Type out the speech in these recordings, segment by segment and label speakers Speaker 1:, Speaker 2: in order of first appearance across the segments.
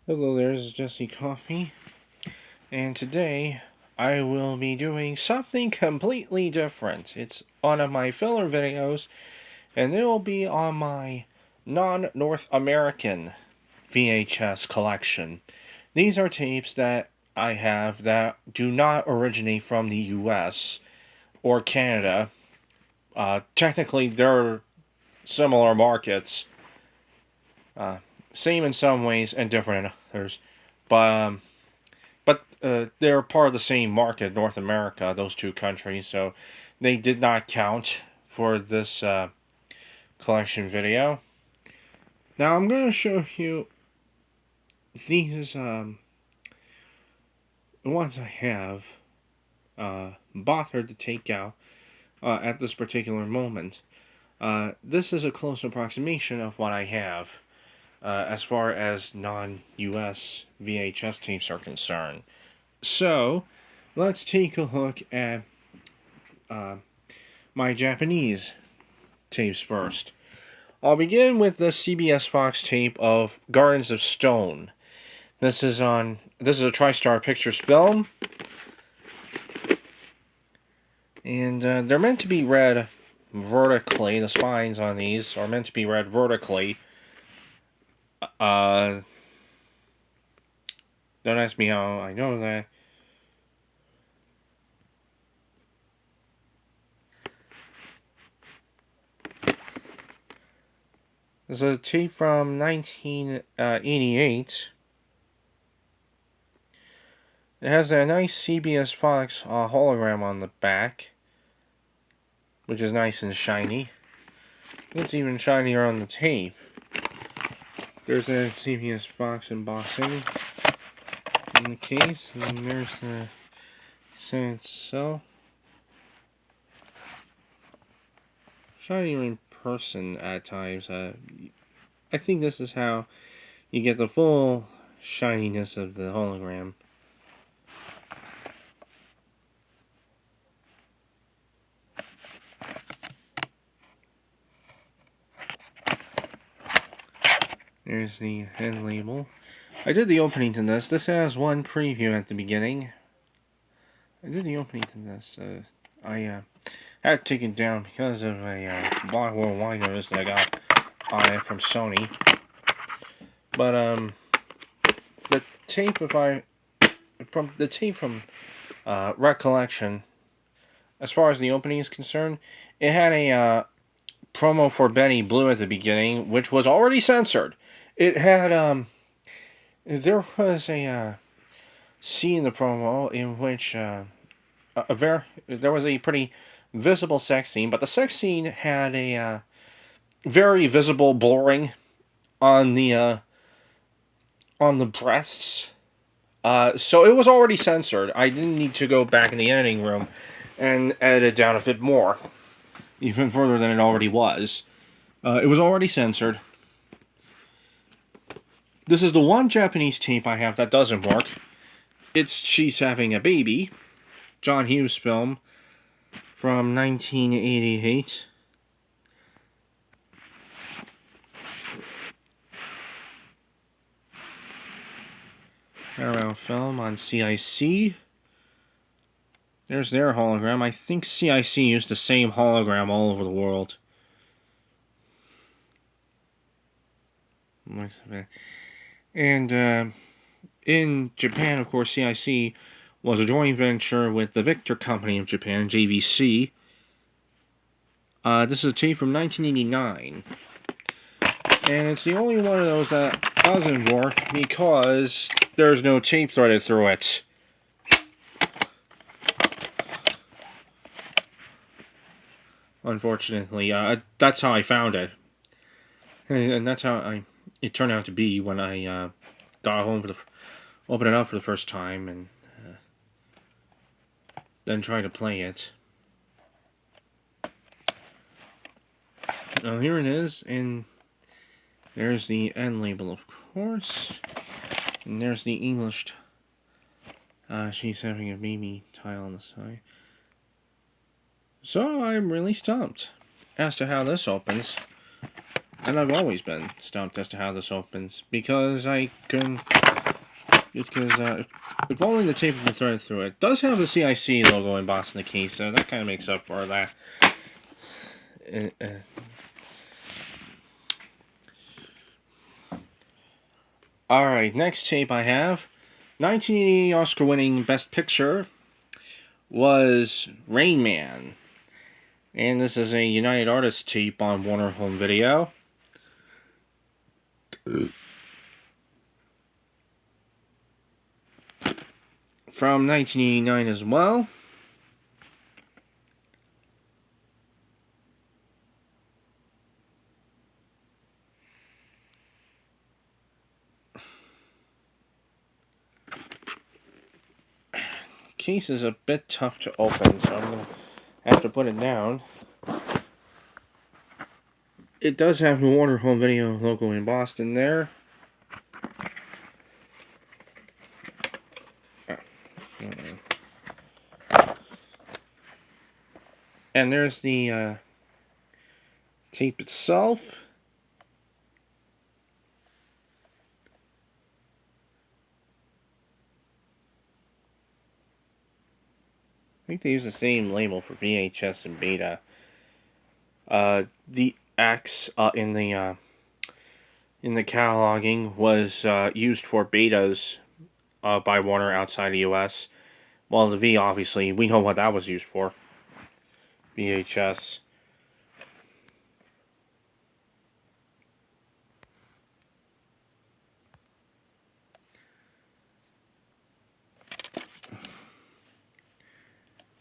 Speaker 1: Hello there, this is Jesse Coffee, and today I will be doing something completely different. It's one of my filler videos, and it will be on my non-North American VHS collection. These are tapes that I have that do not originate from the US or Canada. Technically, they're similar markets, same in some ways and different in others, but they're part of the same market, North America, those two countries, so they did not count for this collection video. Now I'm going to show you these ones I have bothered to take out at this particular moment. This is a close approximation of what I have as far as non-US VHS tapes are concerned. So, let's take a look at my Japanese tapes first. I'll begin with the CBS Fox tape of Gardens of Stone. This is a TriStar Pictures film, and they're meant to be read vertically. The spines on these are meant to be read vertically. Don't ask me how I know that. This is a tape from 1988. It has a nice CBS Fox hologram on the back, which is nice and shiny. It's even shinier on the tape. There's a CBS Fox embossing in the case, and there's the set itself. Shinier in person at times. I think this is how you get the full shininess of the hologram. There's the end label. I did the opening to this. This has one preview at the beginning. I did the opening to this. I had to take it down because of a Block Worldwide notice that I got on it from Sony. But the tape, from recollection, as far as the opening is concerned, it had a promo for Benny Blue at the beginning, which was already censored. It had there was a scene in the promo in which there was a pretty visible sex scene, but the sex scene had a very visible blurring on the breasts. So it was already censored. I didn't need to go back in the editing room and edit it down a bit more, even further than it already was. It was already censored. This is the one Japanese tape I have that doesn't work. It's She's Having a Baby, John Hughes film from 1988. Paramount film on CIC. There's their hologram. I think CIC used the same hologram all over the world. And in Japan, of course, CIC was a joint venture with the Victor Company of Japan, JVC. This is a tape from 1989. And it's the only one of those that doesn't work because there's no tape threaded through it. Unfortunately, that's how I found it. And that's how it turned out to be when I got home opened it up for the first time and then tried to play it. Now here it is, and there's the end label, of course, and there's the English She's Having a Baby tile on the side. So I'm really stumped as to how this opens. And I've always been stumped as to how this opens, because I can... Because if only the tape had been threaded through it. It does have the CIC logo embossed in the key, so that kind of makes up for that. Alright, next tape I have. 1980 Oscar-winning Best Picture was Rain Man. And this is a United Artists tape on Warner Home Video. From 1989 as well. Case is a bit tough to open, so I'm going to have to put it down. It does have the Warner Home Video logo embossed in there. And there's the tape itself. I think they use the same label for VHS and Beta. The X in the cataloging was used for betas by Warner outside the U.S. While the V, obviously, we know what that was used for. VHS.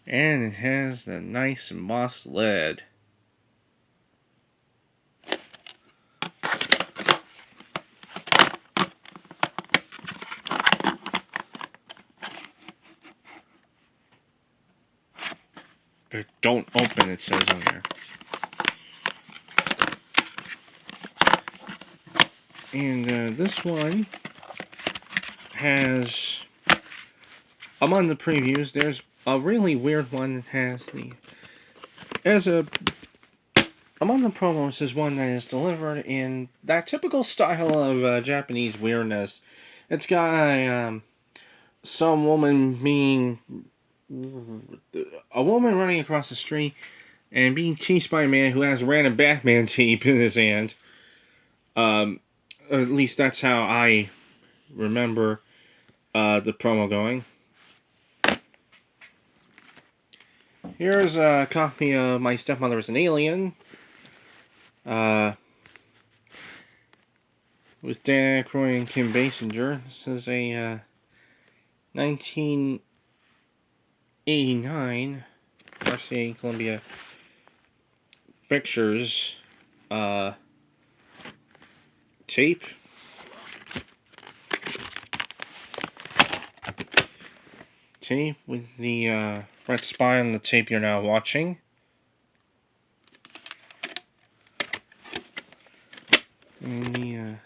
Speaker 1: And it has the nice embossed lid. Don't open, it says on there. And this one has, among the previews, there's a really weird one that among the promos is one that is delivered in that typical style of Japanese weirdness. It's got some woman being, a woman running across the street and being chased by a man who has a random Batman tape in his hand. At least that's how I remember the promo going. Here's a copy of My Stepmother is an Alien. With Dan Aykroyd and Kim Basinger. This is a 1989 RCA Columbia Pictures tape. Tape with the red spine on the tape you're now watching. And the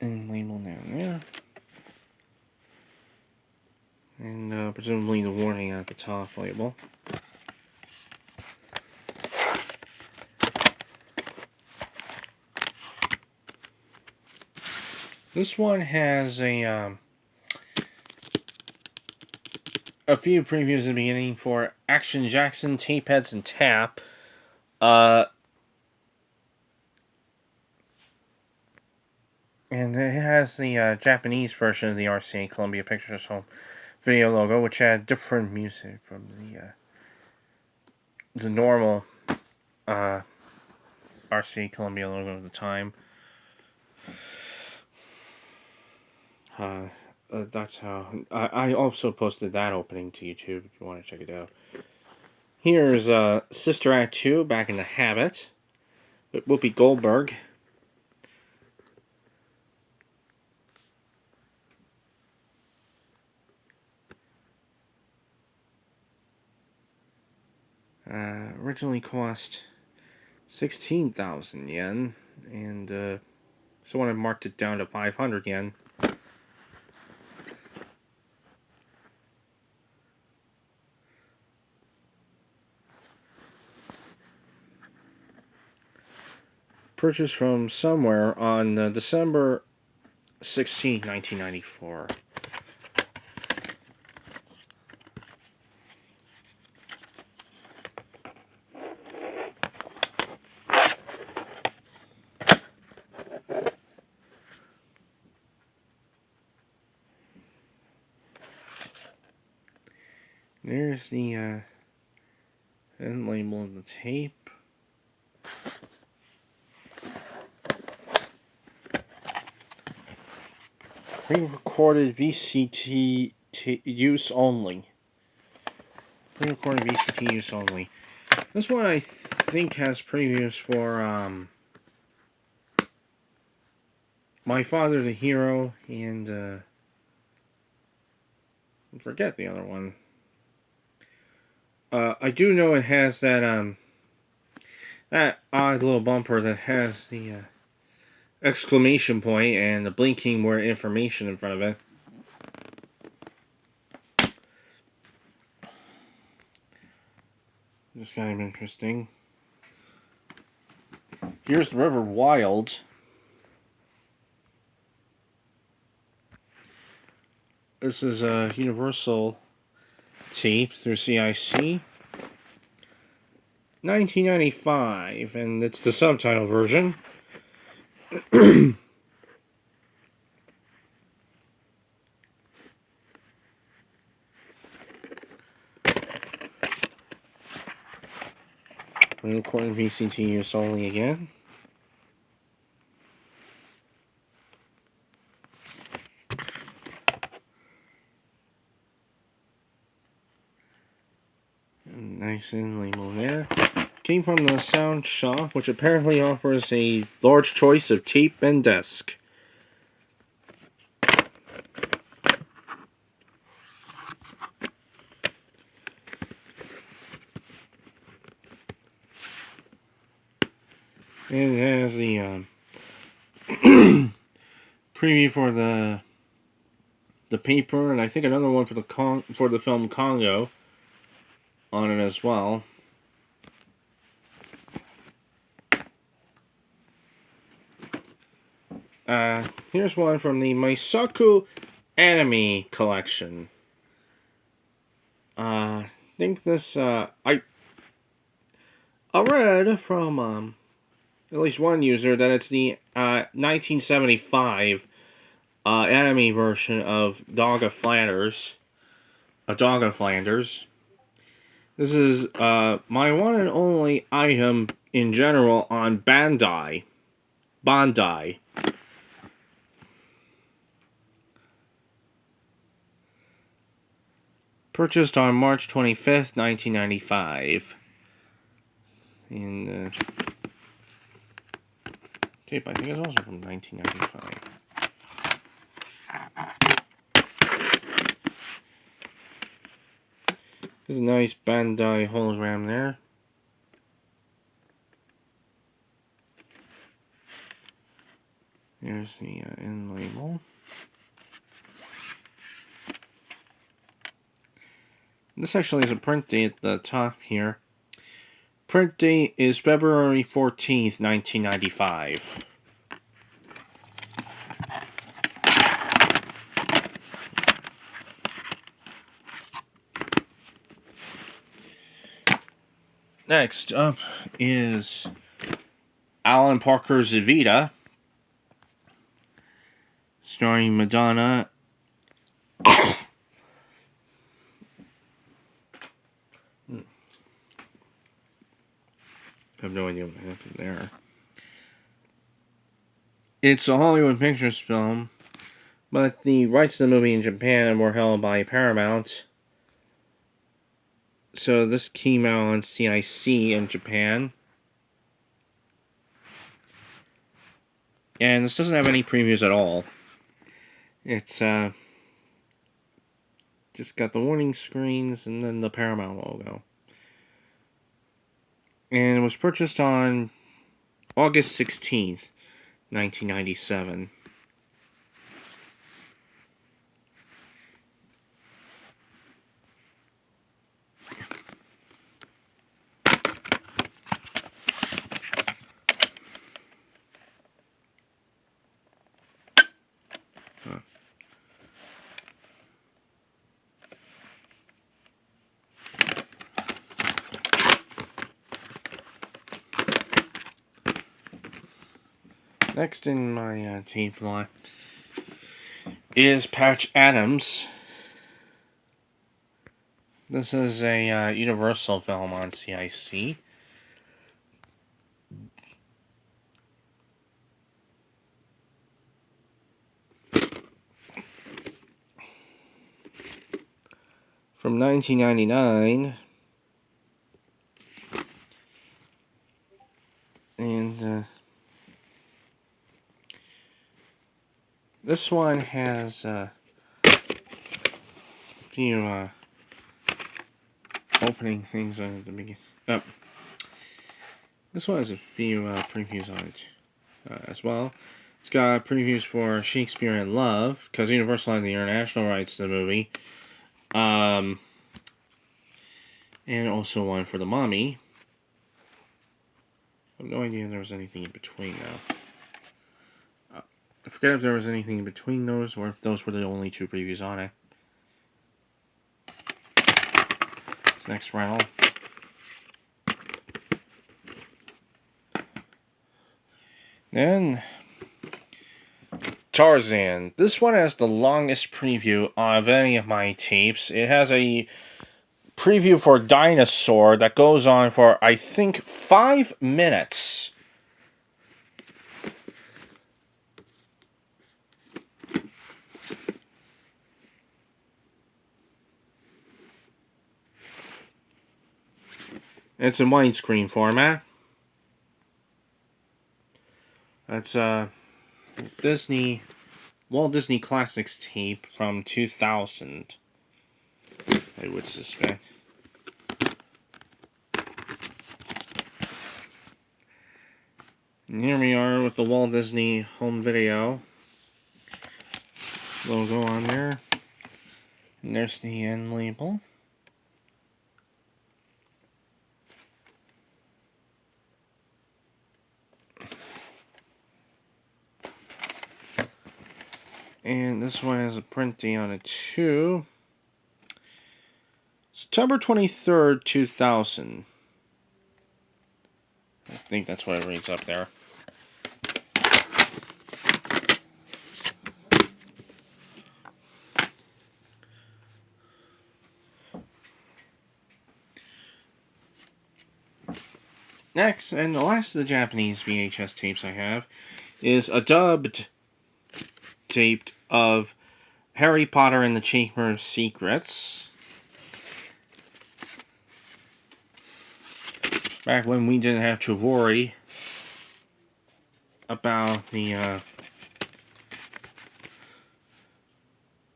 Speaker 1: and label down there. And presumably the warning at the top label. This one has a few previews at the beginning for Action Jackson, Tapeheads, and Tap. And it has the Japanese version of the RCA Columbia Pictures Home Video logo, which had different music from the normal RCA Columbia logo at the time. That's how I also posted that opening to YouTube if you want to check it out. Here's Sister Act 2, Back in the Habit, with Whoopi Goldberg. Originally cost 16,000 yen, and someone had marked it down to 500 yen. purchased from somewhere on December 16, 1994. There's the end label of the tape. Pre-recorded VCT use only. Pre-recorded VCT use only. This one I think has previews for My Father the Hero and I forget the other one. I do know it has that that odd little bumper that has the exclamation point and the blinking word information in front of it. Just kind of interesting. Here's the River Wild. This is a Universal tape through CIC. 1995, and it's the subtitle version. Recording VCT use only again. Nice in label there. Came from the Sound Shop, which apparently offers a large choice of tape and disc. And it has the preview for the paper, and I think another one for the film Congo on it as well. Here's one from the Maisaku Anime Collection. I think this I read from at least one user that it's the 1975 anime version of Doggone Flanders. Doggone Flanders. This is my one and only item in general on Bandai. Purchased on March 25th, 1995. And tape, I think, is also from 1995. There's a nice Bandai hologram there. There's the end label. This actually is a print date at the top here. Print date is February 14th, 1995. Next up is Alan Parker's Zavita, starring Madonna. I have no idea what happened there. It's a Hollywood Pictures film, but the rights to the movie in Japan were held by Paramount. So this came out on CIC in Japan. And this doesn't have any previews at all. It's just got the warning screens and then the Paramount logo. And it was purchased on August 16th, 1997. Next in my tape lot is Patch Adams. This is a Universal film on CIC. From 1999. And this one has a few opening things on the beginning. Oh. This one has a few previews on it as well. It's got previews for Shakespeare in Love, because Universal had the international rights to the movie. And also one for The Mummy. I have no idea if there was anything in between, though. I forget if there was anything in between those, or if those were the only two previews on it. This next rental. Then, Tarzan. This one has the longest preview of any of my tapes. It has a preview for Dinosaur that goes on for, I think, 5 minutes. It's in widescreen format. That's Walt Disney Classics tape from 2000, I would suspect. And here we are with the Walt Disney home video logo on there. And there's the end label. And this one has a print date on it too. September 23rd, 2000. I think that's what it reads up there. Next, and the last of the Japanese VHS tapes I have, is a dubbed tape of Harry Potter and the Chamber of Secrets. Back when we didn't have to worry about the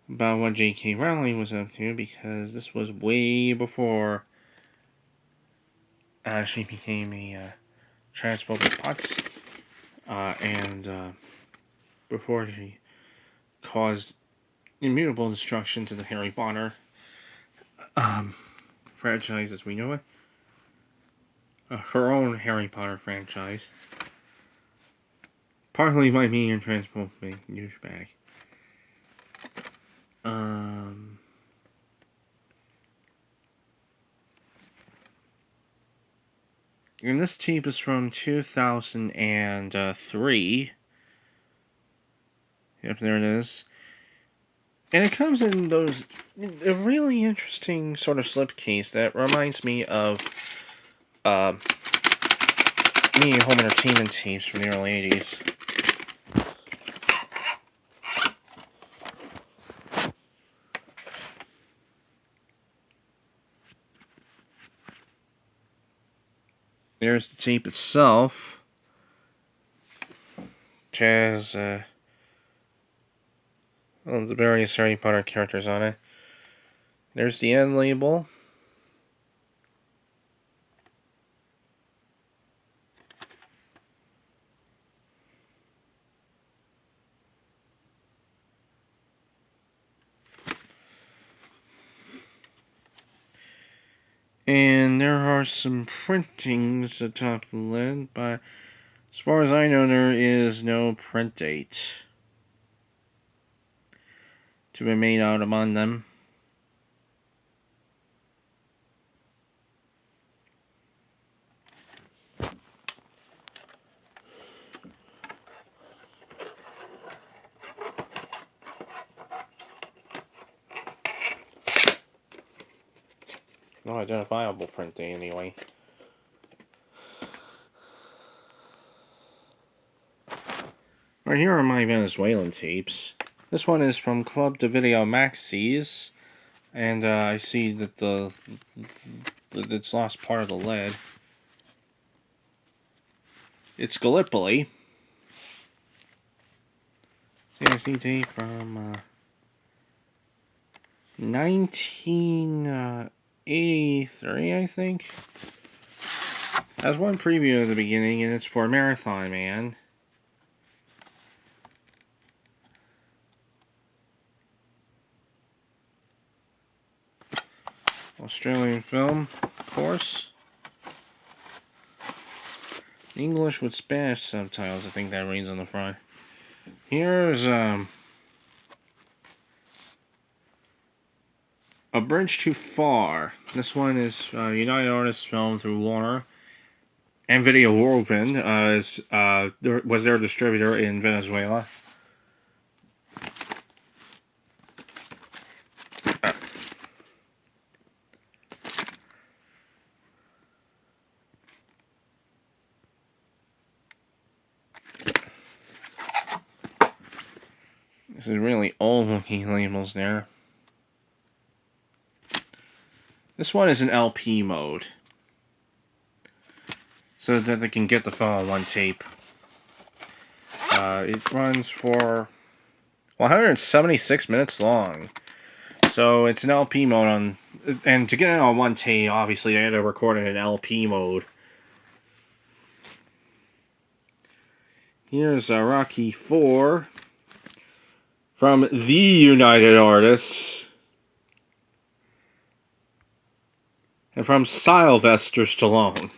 Speaker 1: about what J.K. Rowling was up to, because this was way before she became a transphobic putz, and before she caused immutable destruction to the Harry Potter franchise as we know it. Her own Harry Potter franchise. Partly by being a transphobic douchebag. And this tape is from 2003. Yep, there it is. And it comes in a really interesting sort of slipcase that reminds me of me and home entertainment tapes from the early 80s. There's the tape itself, which has the various Harry Potter characters on it. There's the end label. And there are some printings atop the lid, but as far as I know, there is no print date. to be made out among them. No identifiable printing anyway. Right, here are my Venezuelan tapes. This one is from Club de Video Maxis, and I see that it's lost part of the lead. It's Gallipoli. CNC tape from 1983, I think. Has one preview at the beginning, and it's for Marathon Man. Australian film, of course. English with Spanish subtitles, I think that reads on the front. Here's A Bridge Too Far. This one is United Artists film through Warner. And Video Whirlwind was their distributor in Venezuela. This is really old looking labels there. This one is an LP mode, so that they can get the film on one tape. It runs for 176 minutes long. So it's an LP mode and to get it on one tape, obviously I had to record it in LP mode. Here's Rocky 4 from the United Artists. And from Sylvester Stallone.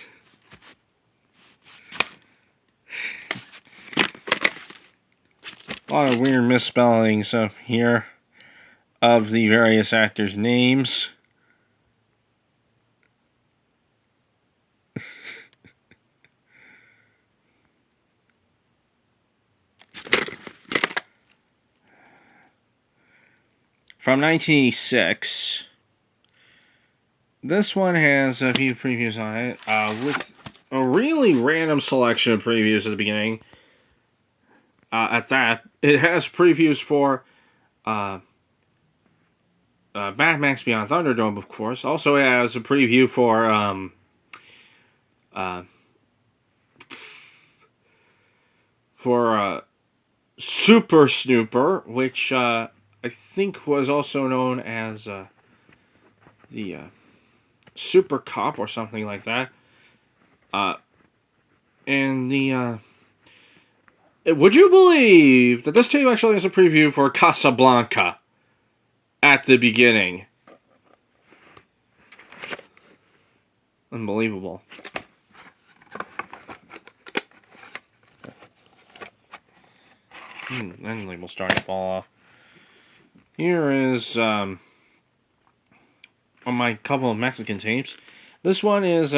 Speaker 1: A lot of weird misspellings up here of the various actors' names. From 1986. This one has a few previews on it, with a really random selection of previews at the beginning. At that, it has previews for Mad Max Beyond Thunderdome, of course. Also, it has a preview for Super Snooper, which I think was also known as the Super Cop or something like that. And would you believe that this tape actually has a preview for Casablanca at the beginning? Unbelievable. Then label's starting to fall off. Here is on my couple of Mexican tapes. This one is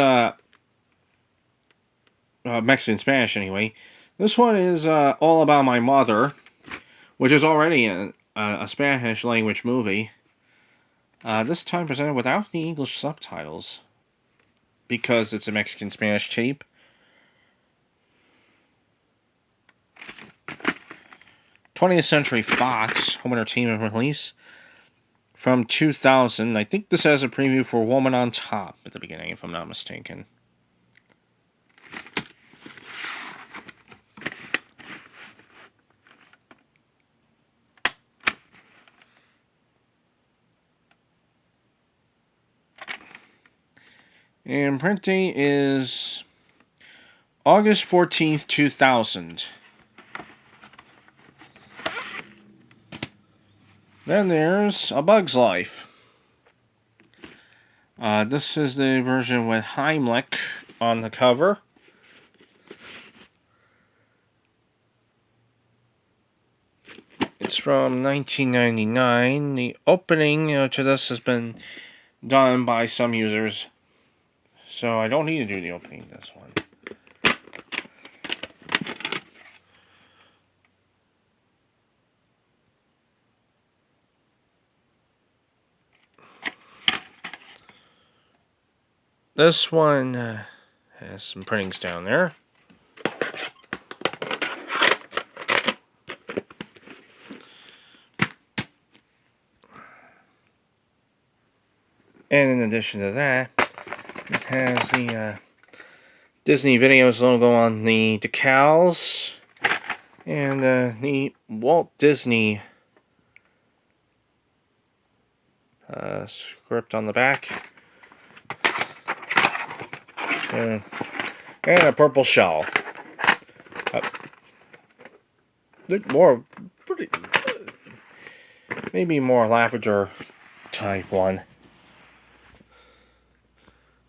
Speaker 1: Mexican Spanish anyway. This one is All About My Mother, which is already a Spanish language movie. This time presented without the English subtitles, because it's a Mexican Spanish tape. '20th Century Fox home entertainment release from 2000. I think this has a preview for Woman on Top at the beginning, if I'm not mistaken. And print date is August 14th, 2000. Then there's A Bug's Life. This is the version with Heimlich on the cover. It's from 1999. The opening to this has been done by some users, so I don't need to do the opening of this one. This one has some printings down there. And in addition to that, it has the Disney Videos logo on the decals and the Walt Disney script on the back. And a purple shell. Maybe more lavender type one.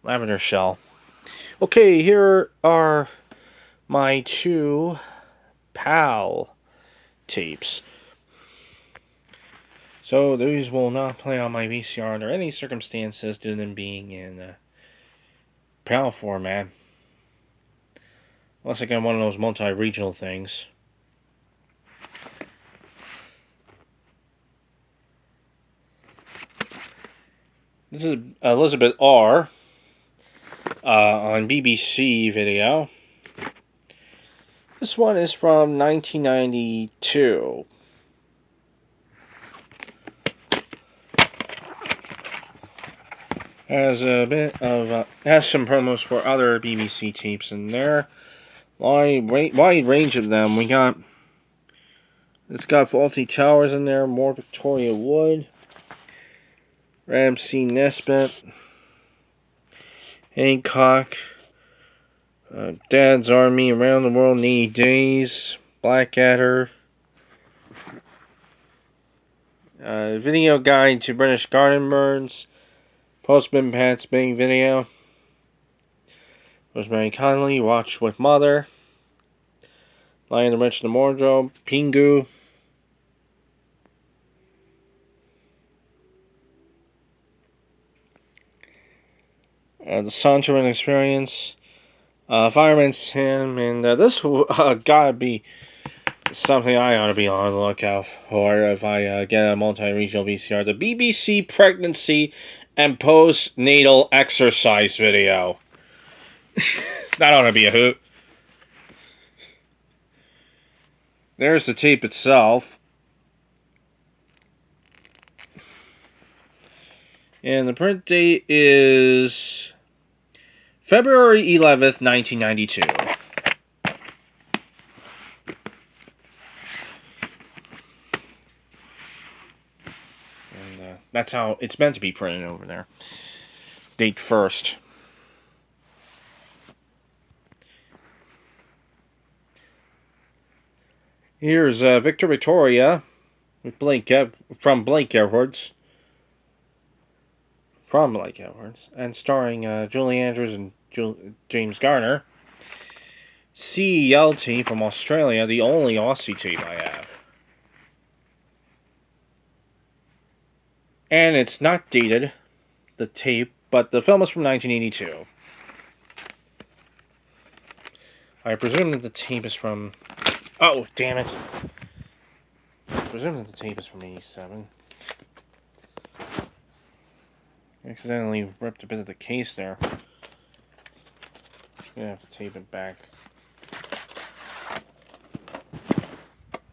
Speaker 1: Lavender shell. Okay, here are my two PAL tapes. So these will not play on my VCR under any circumstances due to them being in PAL format. Unless I get one of those multi-regional things. This is Elizabeth R. On BBC Video. This one is from 1992. Has a bit of has some promos for other BBC tapes in there. Wide range of them. It's got Faulty Towers in there, more Victoria Wood, Ramsey Nesbitt, Hancock, Dad's Army, Around the World in 80 Days, Blackadder, Video Guide to British Garden Birds, Postman Pat's Big Video, Rosemary Conley, Watch with Mother, Lion the Rich and the Wardrobe, Pingu, the Santorin Experience, Fireman's Hymn, and this gotta be something I ought to be on the lookout for if I get a multi-regional VCR. The BBC Pregnancy and Postnatal Exercise Video. That ought to be a hoot. There's the tape itself. And the print date is February 11th, 1992. And that's how it's meant to be printed over there. Date first. Here's Victor Victoria with from Blake Edwards. From Blake Edwards. And starring Julie Andrews and James Garner. CELT from Australia, the only Aussie tape I have. And it's not dated, the tape, but the film is from 1982. I presume that the tape is from... Oh, damn it. I presume that the tape is from 87. I accidentally ripped a bit of the case there. I'm gonna have to tape it back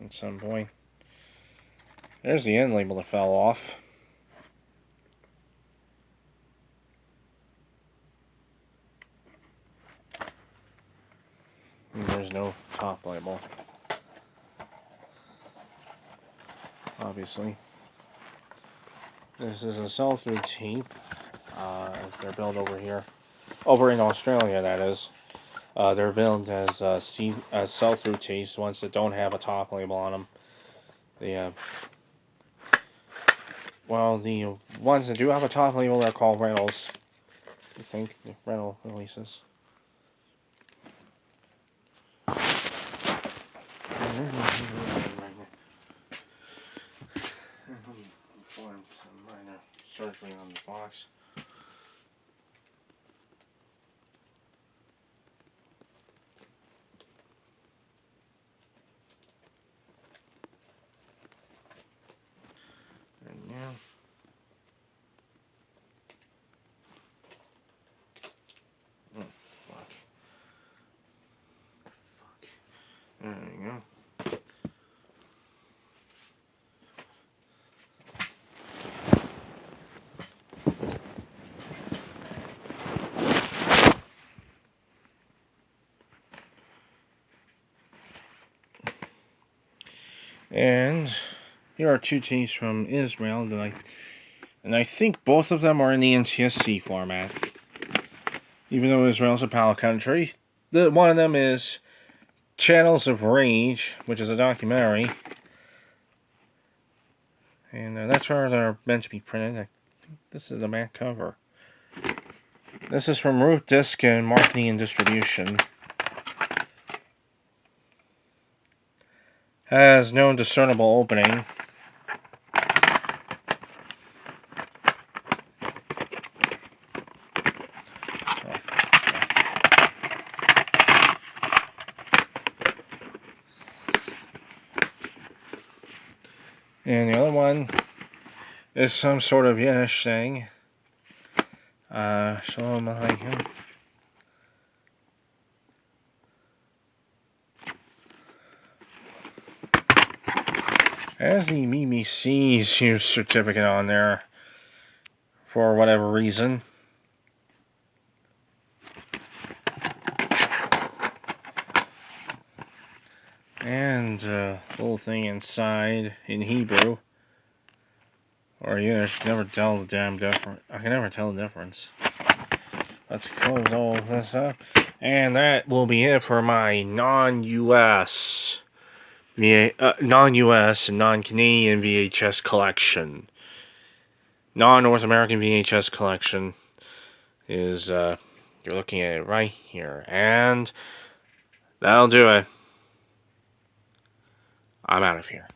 Speaker 1: at some point. There's the end label that fell off. And there's no top label. Obviously. This is a sell-through tape. They're billed over here. Over in Australia, that is. They're billed as sell-through tapes, ones that don't have a top label on them. The ones that do have a top label, they're called rentals. I think the rental releases. directly on the box. And now. Oh, fuck. There you go. And here are two tapes from Israel that I think both of them are in the NTSC format. Even though Israel's a PAL country, one of them is Channels of Rage, which is a documentary, and that's where they're meant to be printed. I think this is the back cover. This is from Root Disc and Marketing and Distribution. Has no discernible opening. And the other one is some sort of Yiddish thing. Shalom Aleichem. Has the BBC's use certificate on there for whatever reason. And a little thing inside in Hebrew. Or Yiddish, never tell the damn difference. I can never tell the difference. Let's close all of this up. And that will be it for my non-US and non-Canadian VHS collection. Non-North American VHS collection is, you're looking at it right here. And that'll do it. I'm out of here.